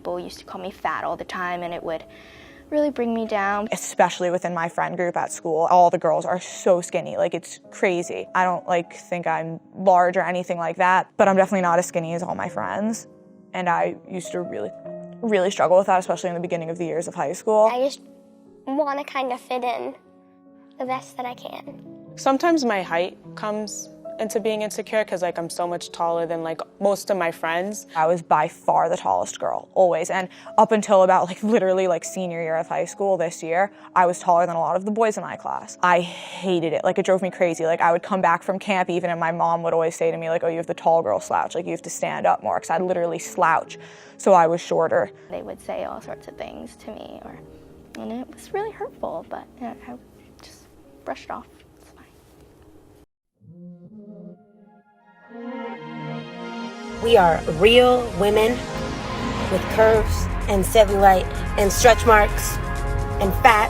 people used to call me fat all the time, and it would really bring me down. Especially within my friend group at school, all the girls are so skinny, like it's crazy. I don't think I'm large or anything like that, but I'm definitely not as skinny as all my friends. And I used to really struggle with that, especially in the beginning of the years of high school. I just want to kind of fit in the best that I can. Sometimes my height comes into being insecure because I'm so much taller than most of my friends. I was by far the tallest girl, always. And up until about literally senior year of high school this year, I was taller than a lot of the boys in my class. I hated it. It drove me crazy. I would come back from camp even, and my mom would always say to me oh, you have the tall girl slouch. You have to stand up more, because I'd literally slouch. So I was shorter. They would say all sorts of things to me, and it was really hurtful, but I just brushed it off. It's fine. We are real women with curves and cellulite and stretch marks and fat,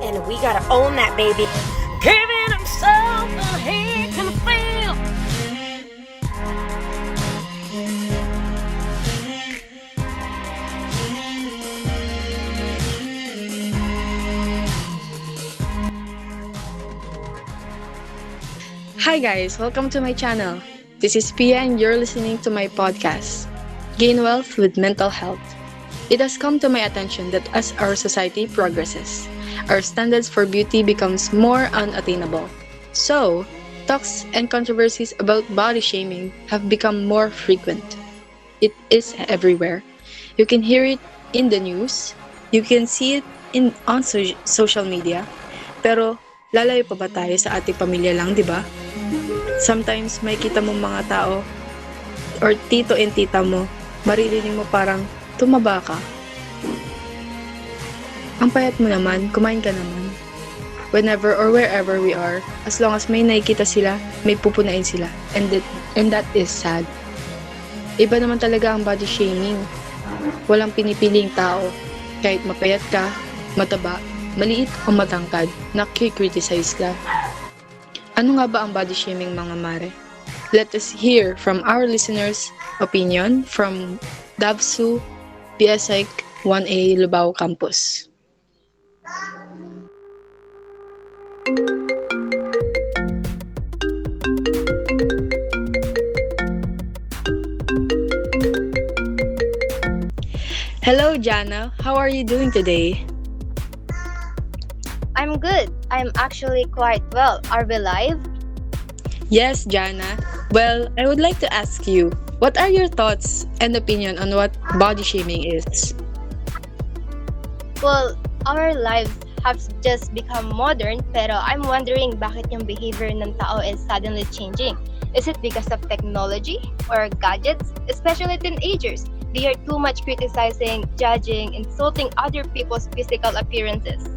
and we gotta own that, baby. Giving himself and he can feel. Hi guys, welcome to my channel. This is Pia and you're listening to my podcast, Gain Wealth with Mental Health. It has come to my attention that as our society progresses, our standards for beauty becomes more unattainable. So, talks and controversies about body shaming have become more frequent. It is everywhere. You can hear it in the news, you can see it on social media, pero lalayo pa ba tayo sa ating pamilya lang, di ba? Sometimes may kita mong mga tao or tito and tita mo, maririnig mo parang tumaba ka. Ang payat mo naman, kumain ka naman. Whenever or wherever we are, as long as may nakikita sila, may pupunain sila. And that is sad. Iba naman talaga ang body shaming. Walang pinipiling tao. Kahit mapayat ka, mataba, maliit o matangkad, nakikriticize lang. Ano nga ba ang body shaming, mga mare? Let us hear from our listeners' opinion from Davsu, PSIC 1A Lubao Campus. Hello, Jana. How are you doing today? I'm good. I'm actually quite well. Are we live? Yes, Jana. Well, I would like to ask you, what are your thoughts and opinion on what body shaming is? Well, our lives have just become modern, pero I'm wondering bakit yung behavior ng tao is suddenly changing. Is it because of technology or gadgets? Especially teenagers. They are too much criticizing, judging, insulting other people's physical appearances.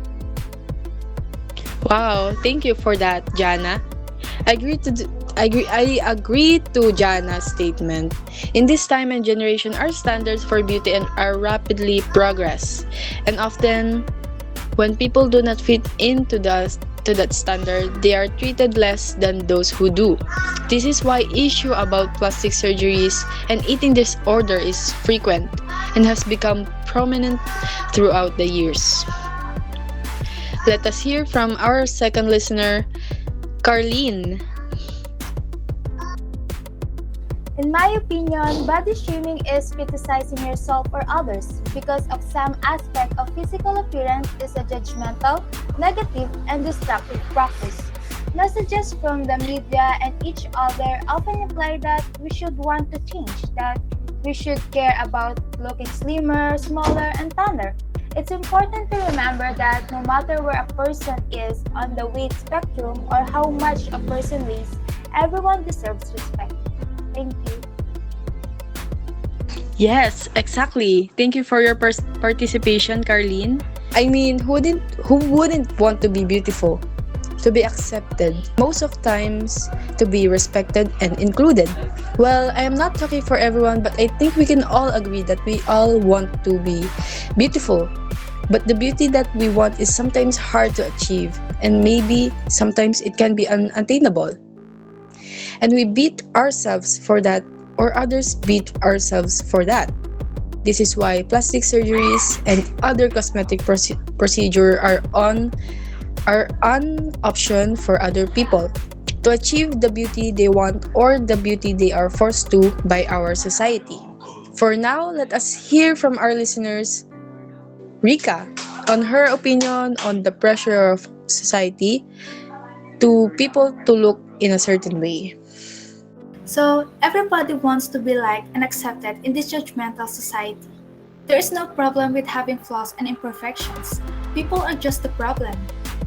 Wow, thank you for that, Jana. I agree to Jana's statement. In this time and generation, our standards for beauty are rapidly progress, and often, when people do not fit into that standard, they are treated less than those who do. This is why issue about plastic surgeries and eating disorder is frequent and has become prominent throughout the years. Let us hear from our second listener, Carlene. In my opinion, body shaming is criticizing yourself or others because of some aspect of physical appearance is a judgmental, negative, and destructive practice. Messages from the media and each other often imply that we should want to change, that we should care about looking slimmer, smaller, and tanner. It's important to remember that no matter where a person is on the weight spectrum or how much a person weighs, everyone deserves respect. Thank you. Yes, exactly. Thank you for your participation, Carlene. I mean, who wouldn't want to be beautiful, to be accepted, most of times to be respected and included? Well, I am not talking for everyone, but I think we can all agree that we all want to be beautiful. But the beauty that we want is sometimes hard to achieve, and maybe sometimes it can be unattainable. And we beat ourselves for that, or others beat ourselves for that. This is why plastic surgeries and other cosmetic procedure are an option for other people to achieve the beauty they want or the beauty they are forced to by our society. For now, let us hear from our listeners, Rika, on her opinion on the pressure of society to people to look in a certain way. So, everybody wants to be liked and accepted in this judgmental society. There is no problem with having flaws and imperfections. People are just the problem.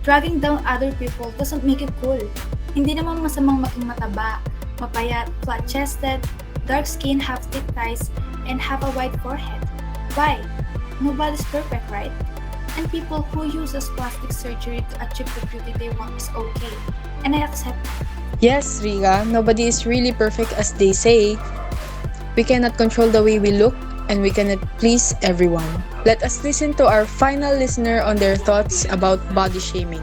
Dragging down other people doesn't make it cool. Hindi naman masamang maging mataba, mapayat, flat-chested, dark skin, have thick thighs, and have a wide forehead. Why? Nobody's perfect, right? And people who uses plastic surgery to achieve the beauty they want is okay. And I accept that. Yes, Riga, nobody is really perfect as they say. We cannot control the way we look and we cannot please everyone. Let us listen to our final listener on their thoughts about body shaming.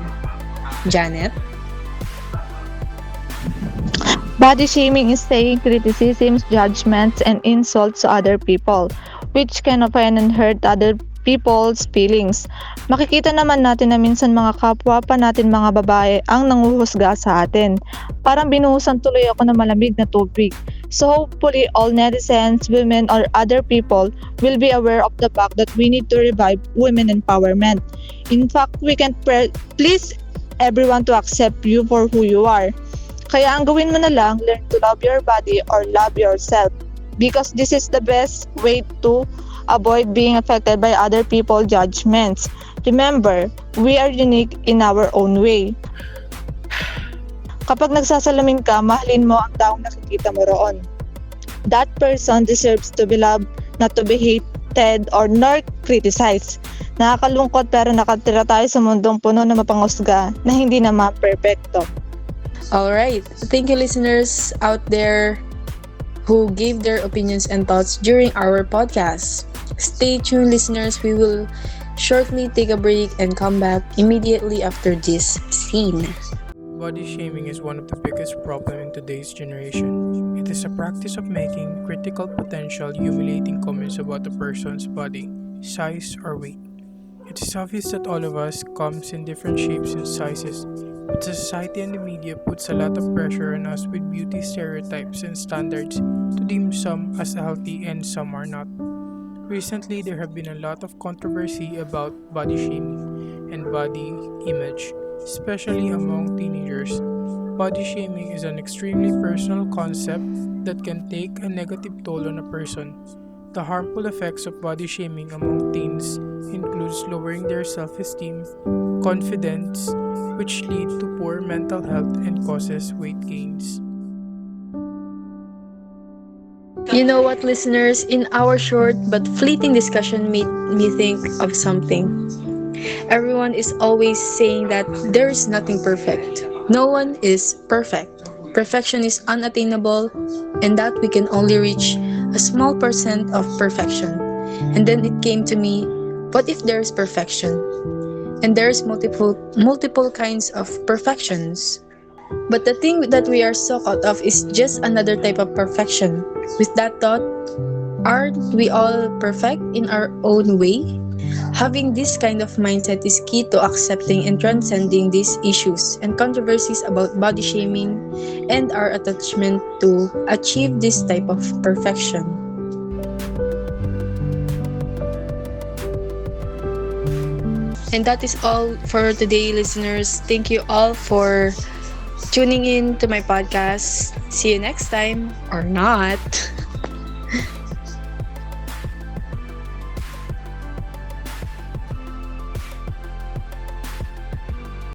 Janet? Body shaming is saying criticisms, judgments, and insults to other people, which can offend and hurt other people's feelings. Makikita naman natin na minsan mga kapwa pa natin mga babae ang nanguhusga sa atin. Parang binuhusan tuloy ako ng malamig na tubig. So hopefully all netizens, women, or other people will be aware of the fact that we need to revive women empowerment. In fact, we can please everyone to accept you for who you are. Kaya ang gawin mo na lang, learn to love your body or love yourself. Because this is the best way to avoid being affected by other people's judgments. Remember, we are unique in our own way. Kapag nagsasalamin ka, mahalin mo ang taong nakikita mo roon. That person deserves to be loved, not to be hated or nor criticized. Nakakalungkot pero nakatira tayo sa mundong puno na mapangusga na hindi naman perfecto. Alright, thank you listeners out there who gave their opinions and thoughts during our podcast. Stay tuned listeners, we will shortly take a break and come back immediately after this scene. Body shaming is one of the biggest problems in today's generation. It is a practice of making critical, potential, humiliating comments about a person's body, size, or weight. It is obvious that all of us comes in different shapes and sizes, but society and the media puts a lot of pressure on us with beauty stereotypes and standards to deem some as healthy and some are not. Recently, there have been a lot of controversy about body shaming and body image, especially among teenagers. Body shaming is an extremely personal concept that can take a negative toll on a person. The harmful effects of body shaming among teens includes lowering their self-esteem, confidence, which lead to poor mental health and causes weight gains. You know what, listeners? In our short but fleeting discussion made me think of something. Everyone is always saying that there is nothing perfect. No one is perfect. Perfection is unattainable and that we can only reach a small percent of perfection. And then it came to me, what if there is perfection? And there's multiple kinds of perfections. But the thing that we are so caught of is just another type of perfection. With that thought, aren't we all perfect in our own way? Having this kind of mindset is key to accepting and transcending these issues and controversies about body shaming and our attachment to achieve this type of perfection. And that is all for today, listeners. Thank you all for tuning in to my podcast. See you next time, or not.